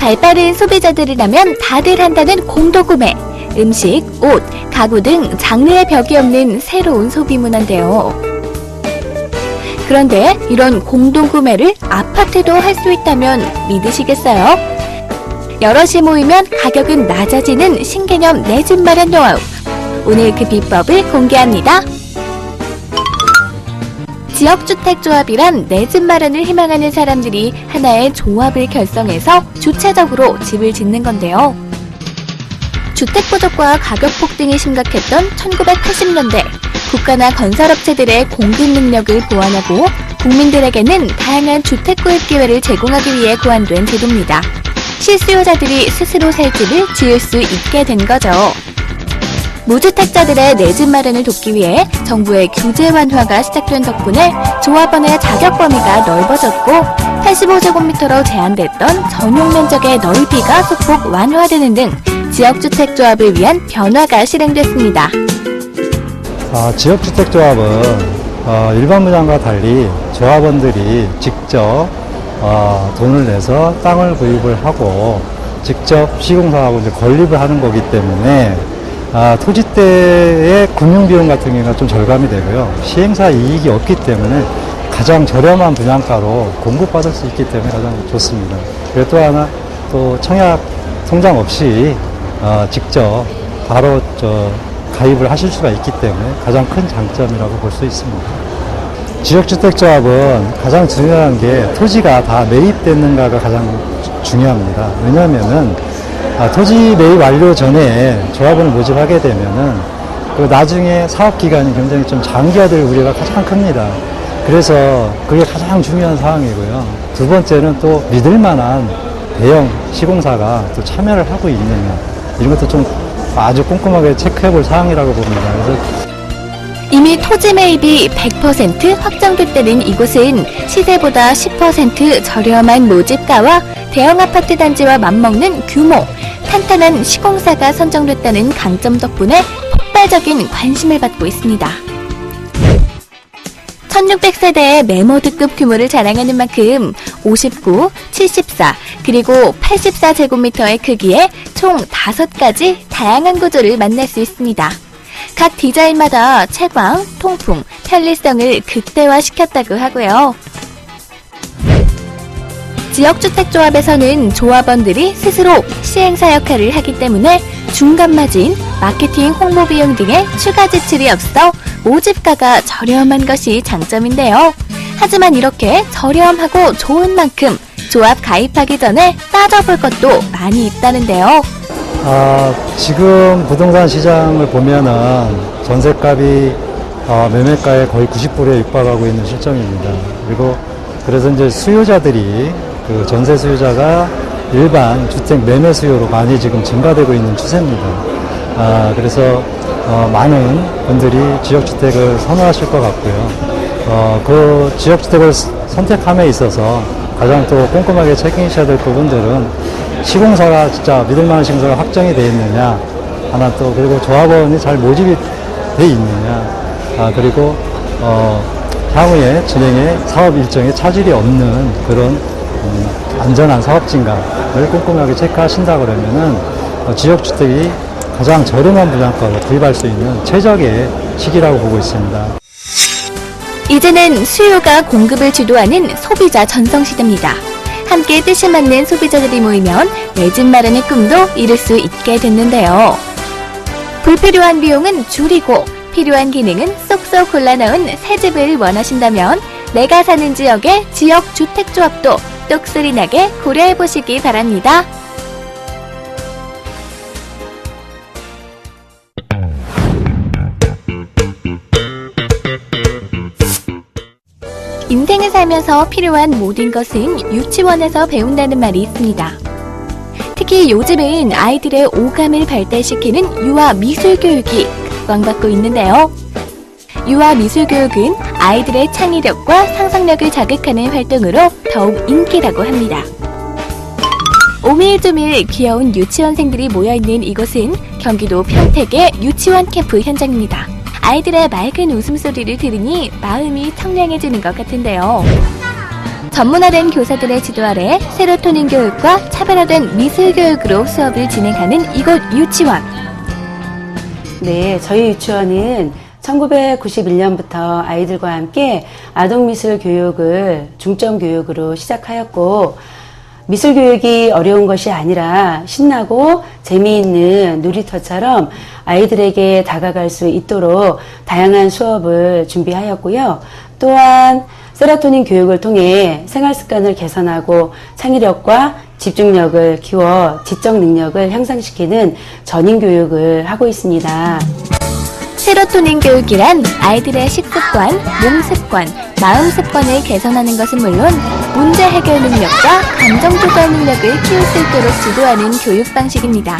발빠른 소비자들이라면 다들 한다는 공도구매. 음식, 옷, 가구 등 장르의 벽이 없는 새로운 소비 문화인데요. 그런데 이런 공동구매를 아파트도 할 수 있다면 믿으시겠어요? 여럿이 모이면 가격은 낮아지는 신개념 내 집 마련 노하우. 오늘 그 비법을 공개합니다. 지역주택조합이란 내 집 마련을 희망하는 사람들이 하나의 조합을 결성해서 주체적으로 집을 짓는 건데요. 주택 부족과 가격 폭등이 심각했던 1980년대, 국가나 건설업체들의 공급 능력을 보완하고 국민들에게는 다양한 주택 구입 기회를 제공하기 위해 고안된 제도입니다. 실수요자들이 스스로 살 집을 지을 수 있게 된 거죠. 무주택자들의 내 집 마련을 돕기 위해 정부의 규제 완화가 시작된 덕분에 조합원의 자격 범위가 넓어졌고 85제곱미터로 제한됐던 전용 면적의 넓이가 소폭 완화되는 등 지역주택조합을 위한 변화가 실행됐습니다. 지역주택조합은 일반 분양과 달리 조합원들이 직접 돈을 내서 땅을 구입을 하고 직접 시공사하고 이제 건립을 하는 거기 때문에 토지대의 금융비용 같은 경우가 좀 절감이 되고요. 시행사 이익이 없기 때문에 가장 저렴한 분양가로 공급받을 수 있기 때문에 가장 좋습니다. 그리고 또 하나, 또 청약 통장 없이 직접 바로 가입을 하실 수가 있기 때문에 가장 큰 장점이라고 볼 수 있습니다. 지역주택조합은 가장 중요한 게 토지가 다 매입됐는가가 가장 중요합니다. 왜냐하면은 토지 매입 완료 전에 조합원을 모집하게 되면은 나중에 사업 기간이 굉장히 좀 장기화될 우려가 가장 큽니다. 그래서 그게 가장 중요한 사항이고요. 두 번째는 또 믿을 만한 대형 시공사가 또 참여를 하고 있느냐, 이런 것도 좀 아주 꼼꼼하게 체크해 볼 사항이라고 봅니다. 그래서 이미 토지 매입이 100% 확정됐다는 이곳은 시세보다 10% 저렴한 모집가와 대형 아파트 단지와 맞먹는 규모, 탄탄한 시공사가 선정됐다는 강점 덕분에 폭발적인 관심을 받고 있습니다. 1600세대의 메모드급 규모를 자랑하는 만큼 59, 74, 그리고 84제곱미터의 크기에 총 5가지 다양한 구조를 만날 수 있습니다. 각 디자인마다 채광, 통풍, 편리성을 극대화시켰다고 하고요. 지역주택조합에서는 조합원들이 스스로 시행사 역할을 하기 때문에 중간마진, 마케팅, 홍보 비용 등의 추가 지출이 없어 모집가가 저렴한 것이 장점인데요. 하지만 이렇게 저렴하고 좋은 만큼 조합 가입하기 전에 따져볼 것도 많이 있다는데요. 지금 부동산 시장을 보면은 전셋값이 매매가의 거의 90%에 육박하고 있는 실정입니다. 그리고 그래서 이제 수요자들이 그 전세 수요자가 일반 주택 매매 수요로 많이 지금 증가되고 있는 추세입니다. 그래서 많은 분들이 지역주택을 선호하실 것 같고요. 그 지역주택을 선택함에 있어서 가장 또 꼼꼼하게 체크하셔야 될 부분들은 시공사가 진짜 믿을만한 시공사가 확정이 되어 있느냐, 하나 또, 그리고 조합원이 잘 모집이 되어 있느냐, 그리고 향후에 진행에 사업 일정에 차질이 없는 그런 안전한 사업 진행을 꼼꼼하게 체크하신다 그러면은 지역주택이 가장 저렴한 분양가로 구입할 수 있는 최적의 시기라고 보고 있습니다. 이제는 수요가 공급을 주도하는 소비자 전성시대입니다. 함께 뜻이 맞는 소비자들이 모이면 내 집 마련의 꿈도 이룰 수 있게 됐는데요. 불필요한 비용은 줄이고 필요한 기능은 쏙쏙 골라넣은 새 집을 원하신다면 내가 사는 지역의 지역주택조합도 똑소리나게 고려해보시기 바랍니다. 인생을 살면서 필요한 모든 것은 유치원에서 배운다는 말이 있습니다. 특히 요즘은 아이들의 오감을 발달시키는 유아 미술 교육이 각광받고 있는데요. 유아 미술 교육은 아이들의 창의력과 상상력을 자극하는 활동으로 더욱 인기라고 합니다. 오밀조밀 귀여운 유치원생들이 모여있는 이곳은 경기도 평택의 유치원 캠프 현장입니다. 아이들의 맑은 웃음소리를 들으니 마음이 청량해지는 것 같은데요. 전문화된 교사들의 지도 아래 세로토닌 교육과 차별화된 미술 교육으로 수업을 진행하는 이곳 유치원. 네, 저희 유치원은 1991년부터 아이들과 함께 아동미술 교육을 중점 교육으로 시작하였고, 미술 교육이 어려운 것이 아니라 신나고 재미있는 놀이터처럼 아이들에게 다가갈 수 있도록 다양한 수업을 준비하였고요. 또한 세로토닌 교육을 통해 생활 습관을 개선하고 창의력과 집중력을 키워 지적 능력을 향상시키는 전인 교육을 하고 있습니다. 세로토닌 교육이란 아이들의 식습관, 몸습관, 마음습관을 개선하는 것은 물론 문제 해결 능력과 감정 조절 능력을 키울 수 있도록 지도하는 교육 방식입니다.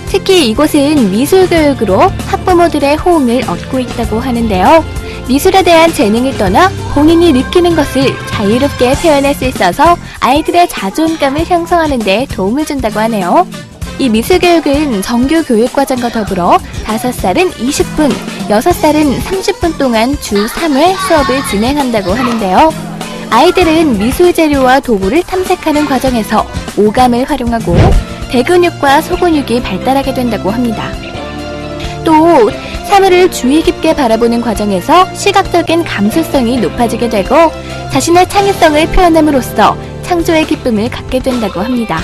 특히 이곳은 미술 교육으로 학부모들의 호응을 얻고 있다고 하는데요. 미술에 대한 재능을 떠나 본인이 느끼는 것을 자유롭게 표현할 수 있어서 아이들의 자존감을 형성하는 데 도움을 준다고 하네요. 이 미술교육은 정규 교육과정과 더불어 5살은 20분, 6살은 30분 동안 주 3회 수업을 진행한다고 하는데요. 아이들은 미술 재료와 도구를 탐색하는 과정에서 오감을 활용하고 대근육과 소근육이 발달하게 된다고 합니다. 또 사물을 주의 깊게 바라보는 과정에서 시각적인 감수성이 높아지게 되고 자신의 창의성을 표현함으로써 창조의 기쁨을 갖게 된다고 합니다.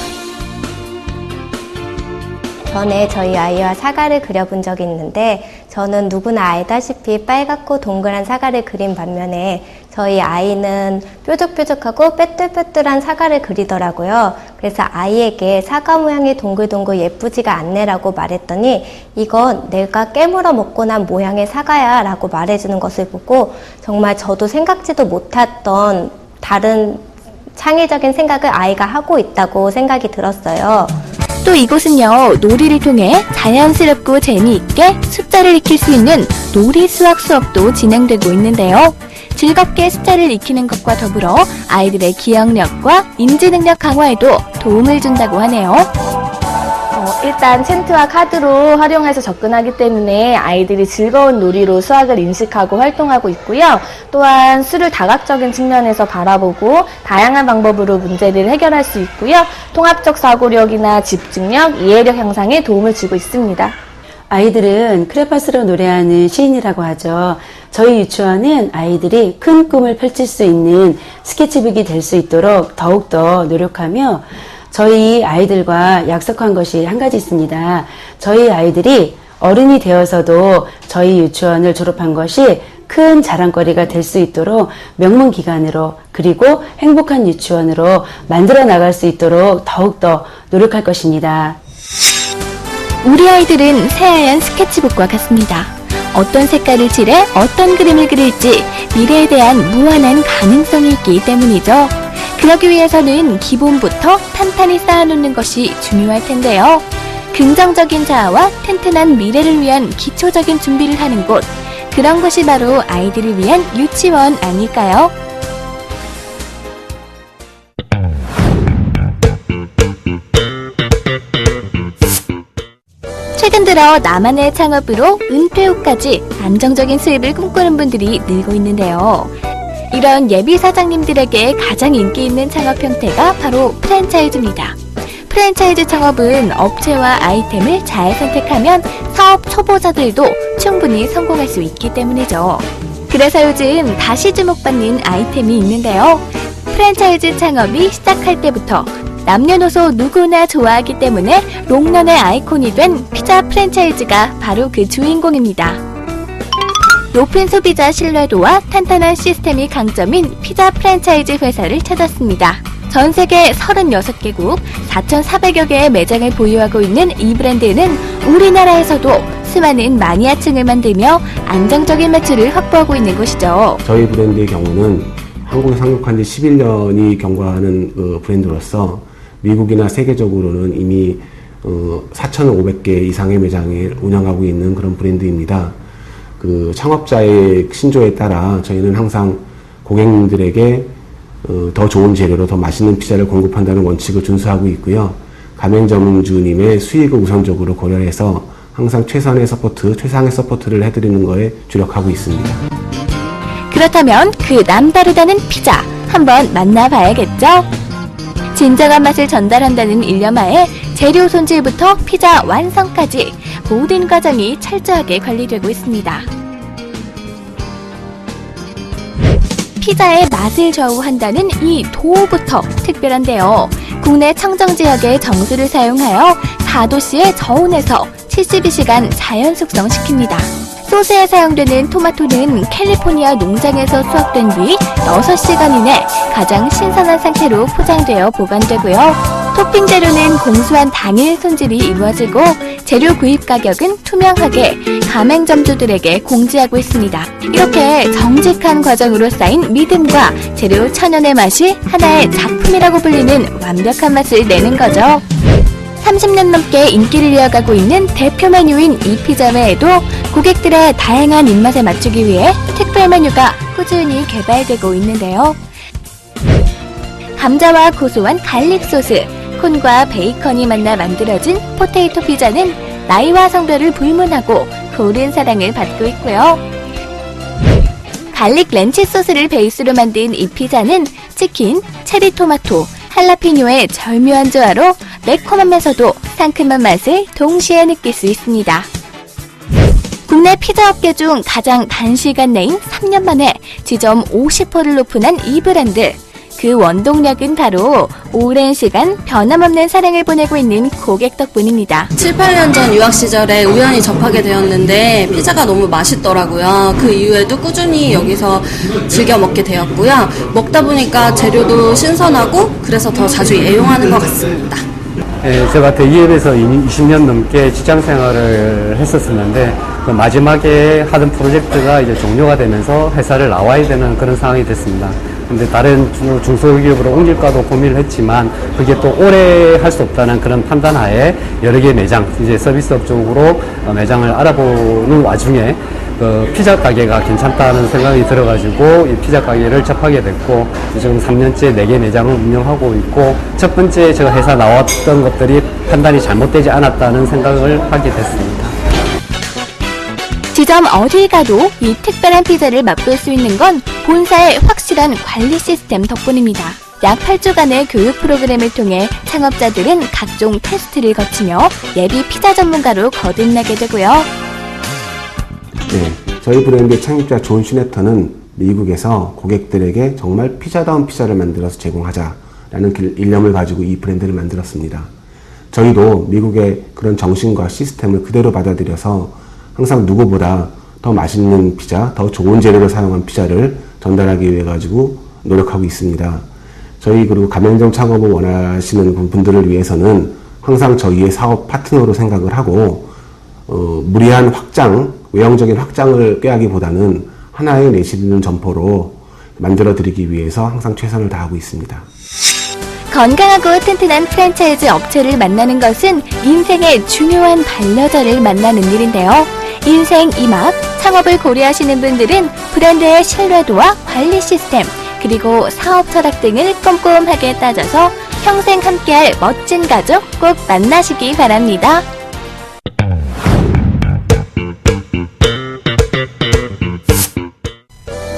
전에 저희 아이와 사과를 그려본 적이 있는데 저는 누구나 알다시피 빨갛고 동그란 사과를 그린 반면에 저희 아이는 뾰족뾰족하고 뾰뚤뾰뚤한 사과를 그리더라고요. 그래서 아이에게 사과 모양이 동글동글 예쁘지가 않네라고 말했더니 이건 내가 깨물어 먹고 난 모양의 사과야 라고 말해주는 것을 보고 정말 저도 생각지도 못했던 다른 창의적인 생각을 아이가 하고 있다고 생각이 들었어요. 또 이곳은요, 놀이를 통해 자연스럽고 재미있게 숫자를 익힐 수 있는 놀이 수학 수업도 진행되고 있는데요. 즐겁게 숫자를 익히는 것과 더불어 아이들의 기억력과 인지능력 강화에도 도움을 준다고 하네요. 일단 챈트와 카드로 활용해서 접근하기 때문에 아이들이 즐거운 놀이로 수학을 인식하고 활동하고 있고요. 또한 수를 다각적인 측면에서 바라보고 다양한 방법으로 문제를 해결할 수 있고요. 통합적 사고력이나 집중력, 이해력 향상에 도움을 주고 있습니다. 아이들은 크레파스로 노래하는 시인이라고 하죠. 저희 유치원은 아이들이 큰 꿈을 펼칠 수 있는 스케치북이 될 수 있도록 더욱더 노력하며 저희 아이들과 약속한 것이 한 가지 있습니다. 저희 아이들이 어른이 되어서도 저희 유치원을 졸업한 것이 큰 자랑거리가 될 수 있도록 명문기관으로 그리고 행복한 유치원으로 만들어 나갈 수 있도록 더욱더 노력할 것입니다. 우리 아이들은 새하얀 스케치북과 같습니다. 어떤 색깔을 칠해 어떤 그림을 그릴지 미래에 대한 무한한 가능성이 있기 때문이죠. 그러기 위해서는 기본부터 탄탄히 쌓아놓는 것이 중요할 텐데요. 긍정적인 자아와 튼튼한 미래를 위한 기초적인 준비를 하는 곳, 그런 곳이 바로 아이들을 위한 유치원 아닐까요? 최근 들어 나만의 창업으로 은퇴 후까지 안정적인 수입을 꿈꾸는 분들이 늘고 있는데요. 이런 예비 사장님들에게 가장 인기 있는 창업 형태가 바로 프랜차이즈입니다. 프랜차이즈 창업은 업체와 아이템을 잘 선택하면 사업 초보자들도 충분히 성공할 수 있기 때문이죠. 그래서 요즘 다시 주목받는 아이템이 있는데요. 프랜차이즈 창업이 시작할 때부터 남녀노소 누구나 좋아하기 때문에 롱런의 아이콘이 된 피자 프랜차이즈가 바로 그 주인공입니다. 높은 소비자 신뢰도와 탄탄한 시스템이 강점인 피자 프랜차이즈 회사를 찾았습니다. 전 세계 36개국 4,400여 개의 매장을 보유하고 있는 이 브랜드는 우리나라에서도 수많은 마니아층을 만들며 안정적인 매출을 확보하고 있는 곳이죠. 저희 브랜드의 경우는 한국에 상륙한 지 11년이 경과하는 브랜드로서 미국이나 세계적으로는 이미 4,500개 이상의 매장을 운영하고 있는 그런 브랜드입니다. 그 창업자의 신조에 따라 저희는 항상 고객님들에게 더 좋은 재료로 더 맛있는 피자를 공급한다는 원칙을 준수하고 있고요. 가맹점주님의 수익을 우선적으로 고려해서 항상 최선의 서포트, 최상의 서포트를 해드리는 거에 주력하고 있습니다. 그렇다면 그 남다르다는 피자, 한번 만나봐야겠죠? 진정한 맛을 전달한다는 일념하에 재료 손질부터 피자 완성까지 모든 과정이 철저하게 관리되고 있습니다. 피자의 맛을 좌우한다는 이 도우부터 특별한데요. 국내 청정 지역의 정수를 사용하여 4도씨의 저온에서 72시간 자연 숙성시킵니다. 소스에 사용되는 토마토는 캘리포니아 농장에서 수확된 뒤 6시간 이내 가장 신선한 상태로 포장되어 보관되고요. 토핑 재료는 공수한 당일 손질이 이루어지고 재료 구입 가격은 투명하게 가맹점주들에게 공지하고 있습니다. 이렇게 정직한 과정으로 쌓인 믿음과 재료 천연의 맛이 하나의 작품이라고 불리는 완벽한 맛을 내는 거죠. 30년 넘게 인기를 이어가고 있는 대표 메뉴인 이 피자 외에도 고객들의 다양한 입맛에 맞추기 위해 특별 메뉴가 꾸준히 개발되고 있는데요. 감자와 고소한 갈릭 소스, 콘과 베이컨이 만나 만들어진 포테이토 피자는 나이와 성별을 불문하고 고른 사랑을 받고 있고요. 갈릭 렌치 소스를 베이스로 만든 이 피자는 치킨, 체리 토마토, 할라피뇨의 절묘한 조화로 매콤하면서도 상큼한 맛을 동시에 느낄 수 있습니다. 국내 피자 업계 중 가장 단시간 내인 3년 만에 지점 50%를 오픈한 이 브랜드. 그 원동력은 바로 오랜 시간 변함없는 사랑을 보내고 있는 고객 덕분입니다. 7, 8년 전 유학 시절에 우연히 접하게 되었는데 피자가 너무 맛있더라고요. 그 이후에도 꾸준히 여기서 즐겨 먹게 되었고요. 먹다 보니까 재료도 신선하고 그래서 더 자주 애용하는 것 같습니다. 예, 제가 대기업에서 20년 넘게 직장 생활을 했었었는데 그 마지막에 하던 프로젝트가 이제 종료가 되면서 회사를 나와야 되는 그런 상황이 됐습니다. 근데 다른 중소기업으로 옮길까도 고민을 했지만 그게 또 오래 할 수 없다는 그런 판단하에 여러 개의 매장, 이제 서비스업 쪽으로 매장을 알아보는 와중에 그 피자 가게가 괜찮다는 생각이 들어가지고 이 피자 가게를 접하게 됐고 지금 3년째 4개 매장을 운영하고 있고 첫 번째 제가 회사 나왔던 것들이 판단이 잘못되지 않았다는 생각을 하게 됐습니다. 지점 어딜 가도 이 특별한 피자를 맛볼 수 있는 건 본사의 확실한 관리 시스템 덕분입니다. 약 8주간의 교육 프로그램을 통해 창업자들은 각종 테스트를 거치며 예비 피자 전문가로 거듭나게 되고요. 네, 저희 브랜드의 창립자 존 슈네터는 미국에서 고객들에게 정말 피자다운 피자를 만들어서 제공하자라는 일념을 가지고 이 브랜드를 만들었습니다. 저희도 미국의 그런 정신과 시스템을 그대로 받아들여서 항상 누구보다 더 맛있는 피자, 더 좋은 재료를 사용한 피자를 전달하기 위해 가지고 노력하고 있습니다. 저희 그리고 가맹점 창업을 원하시는 분들을 위해서는 항상 저희의 사업 파트너로 생각을 하고 무리한 확장, 외형적인 확장을 꾀하기보다는 하나의 내시는 점포로 만들어드리기 위해서 항상 최선을 다하고 있습니다. 건강하고 튼튼한 프랜차이즈 업체를 만나는 것은 인생의 중요한 반려자를 만나는 일인데요. 인생 이막 창업을 고려하시는 분들은 브랜드의 신뢰도와 관리 시스템, 그리고 사업 철학 등을 꼼꼼하게 따져서 평생 함께할 멋진 가족 꼭 만나시기 바랍니다.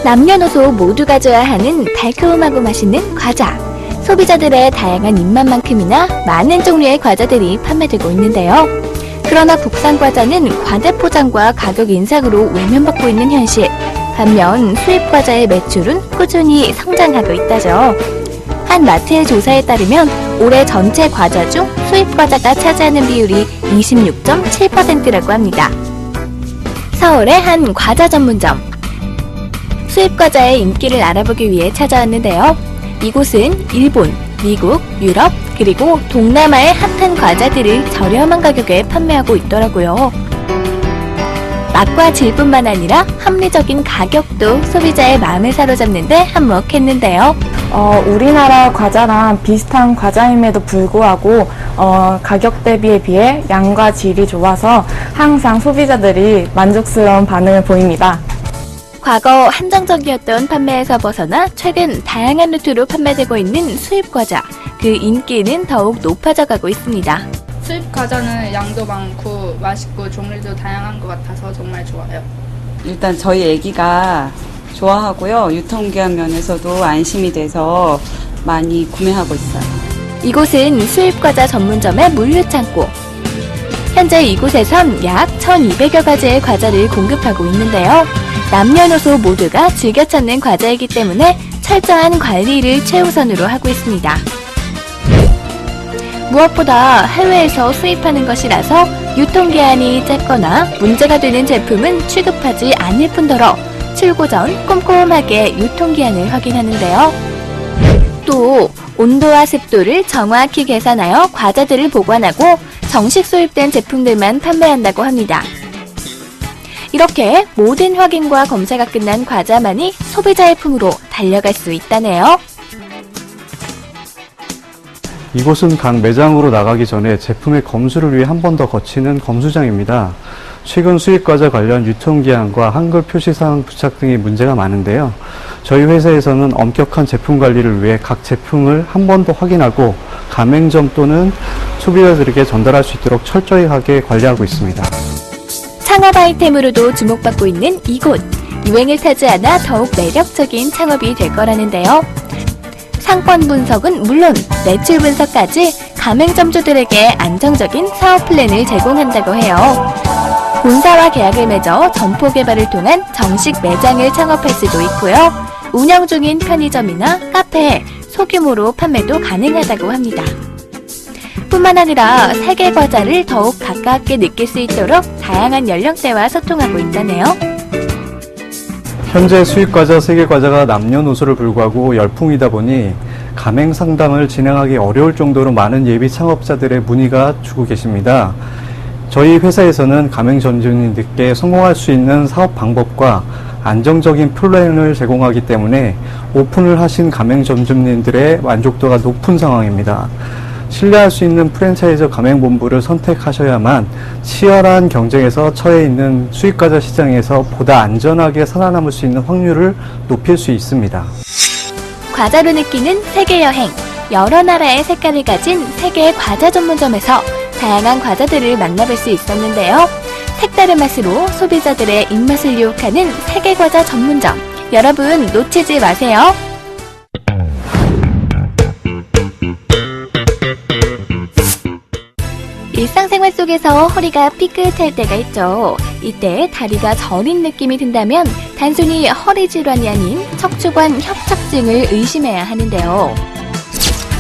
남녀노소 모두가 좋아하는 달콤하고 맛있는 과자. 소비자들의 다양한 입맛만큼이나 많은 종류의 과자들이 판매되고 있는데요. 그러나 국산 과자는 과대포장과 가격 인상으로 외면받고 있는 현실. 반면 수입 과자의 매출은 꾸준히 성장하고 있다죠. 한 마트의 조사에 따르면 올해 전체 과자 중 수입 과자가 차지하는 비율이 26.7%라고 합니다. 서울의 한 과자 전문점. 수입 과자의 인기를 알아보기 위해 찾아왔는데요. 이곳은 일본, 미국, 유럽, 그리고 동남아의 핫한 과자들을 저렴한 가격에 판매하고 있더라고요. 맛과 질뿐만 아니라 합리적인 가격도 소비자의 마음을 사로잡는 데 한몫했는데요. 우리나라 과자랑 비슷한 과자임에도 불구하고 가격 대비에 비해 양과 질이 좋아서 항상 소비자들이 만족스러운 반응을 보입니다. 과거 한정적이었던 판매에서 벗어나 최근 다양한 루트로 판매되고 있는 수입 과자. 그 인기는 더욱 높아져 가고 있습니다. 수입 과자는 양도 많고 맛있고 종류도 다양한 것 같아서 정말 좋아요. 일단 저희 애기가 좋아하고요. 유통기한 면에서도 안심이 돼서 많이 구매하고 있어요. 이곳은 수입과자 전문점의 물류창고. 현재 이곳에선 약 1,200여 가지의 과자를 공급하고 있는데요. 남녀노소 모두가 즐겨 찾는 과자이기 때문에 철저한 관리를 최우선으로 하고 있습니다. 무엇보다 해외에서 수입하는 것이라서 유통기한이 짧거나 문제가 되는 제품은 취급하지 않을 뿐더러 출고 전 꼼꼼하게 유통기한을 확인하는데요. 또 온도와 습도를 정확히 계산하여 과자들을 보관하고 정식 수입된 제품들만 판매한다고 합니다. 이렇게 모든 확인과 검사가 끝난 과자만이 소비자의 품으로 달려갈 수 있다네요. 이곳은 각 매장으로 나가기 전에 제품의 검수를 위해 한 번 더 거치는 검수장입니다. 최근 수입과자 관련 유통기한과 한글 표시사항 부착 등의 문제가 많은데요. 저희 회사에서는 엄격한 제품 관리를 위해 각 제품을 한 번 더 확인하고 가맹점 또는 소비자들에게 전달할 수 있도록 철저히 하게 관리하고 있습니다. 창업 아이템으로도 주목받고 있는 이곳. 유행을 타지 않아 더욱 매력적인 창업이 될 거라는데요. 상권 분석은 물론 매출 분석까지 가맹점주들에게 안정적인 사업 플랜을 제공한다고 해요. 본사와 계약을 맺어 점포 개발을 통한 정식 매장을 창업할 수도 있고요. 운영 중인 편의점이나 카페에 소규모로 판매도 가능하다고 합니다. 뿐만 아니라 세계 과자를 더욱 가깝게 느낄 수 있도록 다양한 연령대와 소통하고 있다네요. 현재 수입과자, 세계과자가 남녀노소를 불구하고 열풍이다 보니 가맹 상담을 진행하기 어려울 정도로 많은 예비 창업자들의 문의가 주고 계십니다. 저희 회사에서는 가맹점주님들께 성공할 수 있는 사업 방법과 안정적인 플랜을 제공하기 때문에 오픈을 하신 가맹점주님들의 만족도가 높은 상황입니다. 신뢰할 수 있는 프랜차이즈 가맹본부를 선택하셔야만 치열한 경쟁에서 처해 있는 수입과자 시장에서 보다 안전하게 살아남을 수 있는 확률을 높일 수 있습니다. 과자로 느끼는 세계여행. 여러 나라의 색깔을 가진 세계 과자 전문점에서 다양한 과자들을 만나볼 수 있었는데요. 색다른 맛으로 소비자들의 입맛을 유혹하는 세계 과자 전문점. 여러분 놓치지 마세요. 일상생활 속에서 허리가 삐끗할 때가 있죠. 이때 다리가 저린 느낌이 든다면 단순히 허리 질환이 아닌 척추관 협착증을 의심해야 하는데요.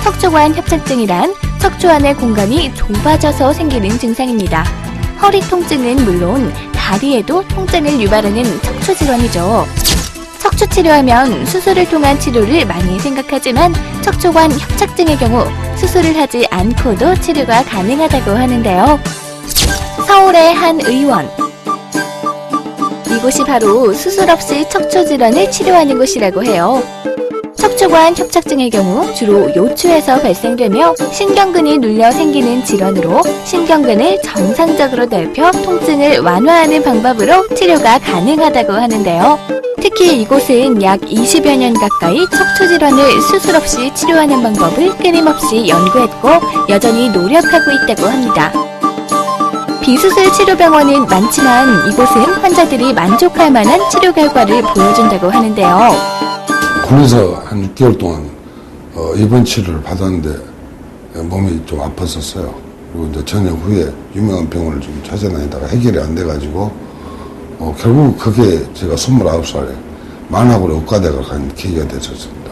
척추관 협착증이란 척추 안의 공간이 좁아져서 생기는 증상입니다. 허리 통증은 물론 다리에도 통증을 유발하는 척추 질환이죠. 척추 치료하면 수술을 통한 치료를 많이 생각하지만 척추관 협착증의 경우 수술을 하지 않고도 치료가 가능하다고 하는데요. 서울의 한 의원. 이곳이 바로 수술 없이 척추 질환을 치료하는 곳이라고 해요. 척추관 협착증의 경우 주로 요추에서 발생되며 신경근이 눌려 생기는 질환으로 신경근을 정상적으로 넓혀 통증을 완화하는 방법으로 치료가 가능하다고 하는데요. 특히 이곳은 약 20여 년 가까이 척추 질환을 수술 없이 치료하는 방법을 끊임없이 연구했고 여전히 노력하고 있다고 합니다. 비수술 치료병원은 많지만 이곳은 환자들이 만족할 만한 치료 결과를 보여준다고 하는데요. 군에서 한 6개월 동안 입원 치료를 받았는데 몸이 좀 아팠었어요. 그리고 이제 전역 후에 유명한 병원을 좀 찾아다니다가 해결이 안 돼가지고 결국 그게 제가 29살에 만학으로 의과대학을 간 계기가 됐었습니다.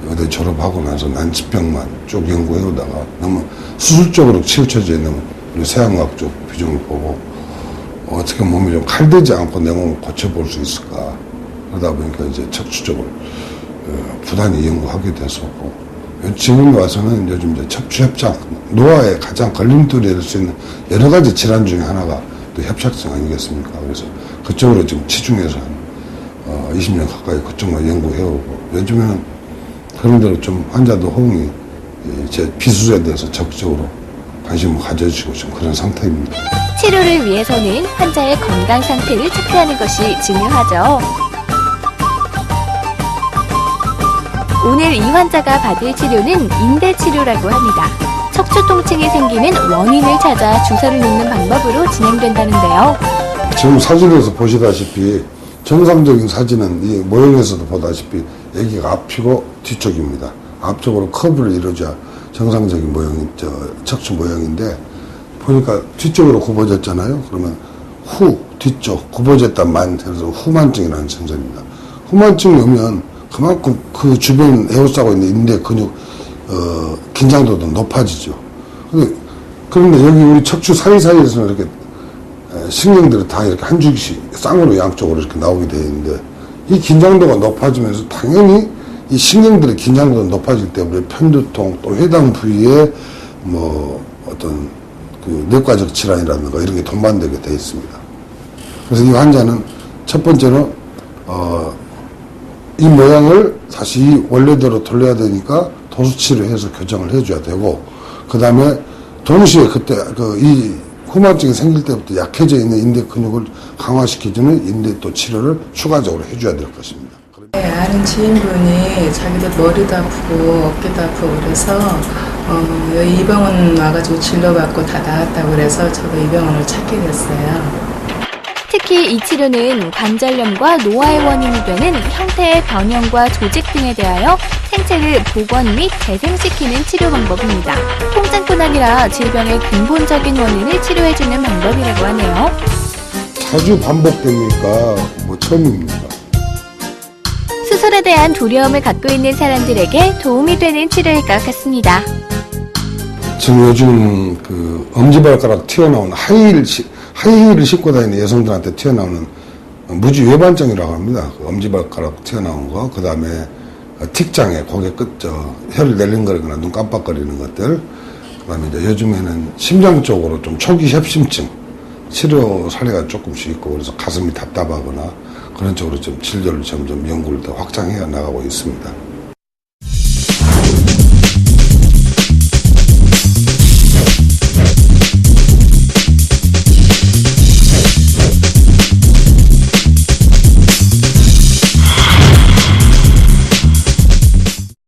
의대 졸업하고 나서 난치병만 쭉 연구해오다가 너무 수술적으로 치우쳐져 있는 우리 서양의학 쪽 비중을 보고 어떻게 몸이 좀 칼대지 않고 내 몸을 고쳐볼 수 있을까 그러다 보니까 이제 척추 쪽을 부단히 연구하게 됐었고 지금 와서는 요즘 이제 척추 협착 노화에 가장 걸림돌이 될 수 있는 여러 가지 질환 중에 하나가 또 협착증 아니겠습니까? 그래서 그쪽으로 지금 치중해서 한 20년 가까이 그쪽만 연구해오고 요즘에는 그런 대로 좀 환자도 호응이 제 비수술에 대해서 적극적으로 관심을 가져주시고 지금 그런 상태입니다. 치료를 위해서는 환자의 건강 상태를 체크하는 것이 중요하죠. 오늘 이 환자가 받을 치료는 인대 치료라고 합니다. 척추 통증이 생기는 원인을 찾아 주사를 놓는 방법으로 진행된다는데요. 지금 사진에서 보시다시피 정상적인 사진은 이 모형에서도 보다시피 여기가 앞이고 뒤쪽입니다. 앞쪽으로 커브를 이루자 정상적인 모형이 척추 모형인데 보니까 뒤쪽으로 굽어졌잖아요. 그러면 뒤쪽 굽어졌다만 해서 후만증이라는 증상입니다. 후만증이 오면 그만큼 그 주변 에워싸고 있는 인대 근육 긴장도도 높아지죠. 그런데 여기 우리 척추 사이사이에서는 이렇게 신경들이 다 이렇게 한 줄씩 쌍으로 양쪽으로 이렇게 나오게 되어 있는데 이 긴장도가 높아지면서 당연히 이 신경들의 긴장도가 높아지기 때문에 편두통 또 해당 부위에 뭐 어떤 그 내과적 질환이라든가 이런 게 동반되게 되어 있습니다. 그래서 이 환자는 첫 번째로 이 모양을 다시 원래대로 돌려야 되니까 도수치료해서 교정을 해줘야 되고 그 다음에 동시에 그때 이 후만증이 생길 때부터 약해져 있는 인대 근육을 강화시켜주는 인대 또 치료를 추가적으로 해줘야 될 것입니다. 네, 아는 지인분이 자기도 머리도 아프고 어깨도 아프고 그래서 여기 이 병원 와가지고 진료받고 다 나았다고 그래서 저도 이 병원을 찾게 됐어요. 특히 이 치료는 관절염과 노화의 원인이 되는 형태의 변형과 조직 등에 대하여 생체를 복원 및 재생시키는 치료 방법입니다. 통증뿐 아니라 질병의 근본적인 원인을 치료해주는 방법이라고 하네요. 자주 반복되니까 뭐 처음입니다. 수술에 대한 두려움을 갖고 있는 사람들에게 도움이 되는 치료일 것 같습니다. 지금 요즘 그 엄지발가락 튀어나온 하이힐을 신고 다니는 여성들한테 튀어나오는 무지 외반증이라고 합니다. 그 엄지발가락 튀어나온 거, 그 다음에 틱장애, 고개 끝, 혀를 내린거리거나 눈 깜빡거리는 것들, 그 다음에 이제 요즘에는 심장 쪽으로 좀 초기 협심증 치료 사례가 조금씩 있고 그래서 가슴이 답답하거나 그런 쪽으로 좀 진료를 점점 연구를 더 확장해 나가고 있습니다.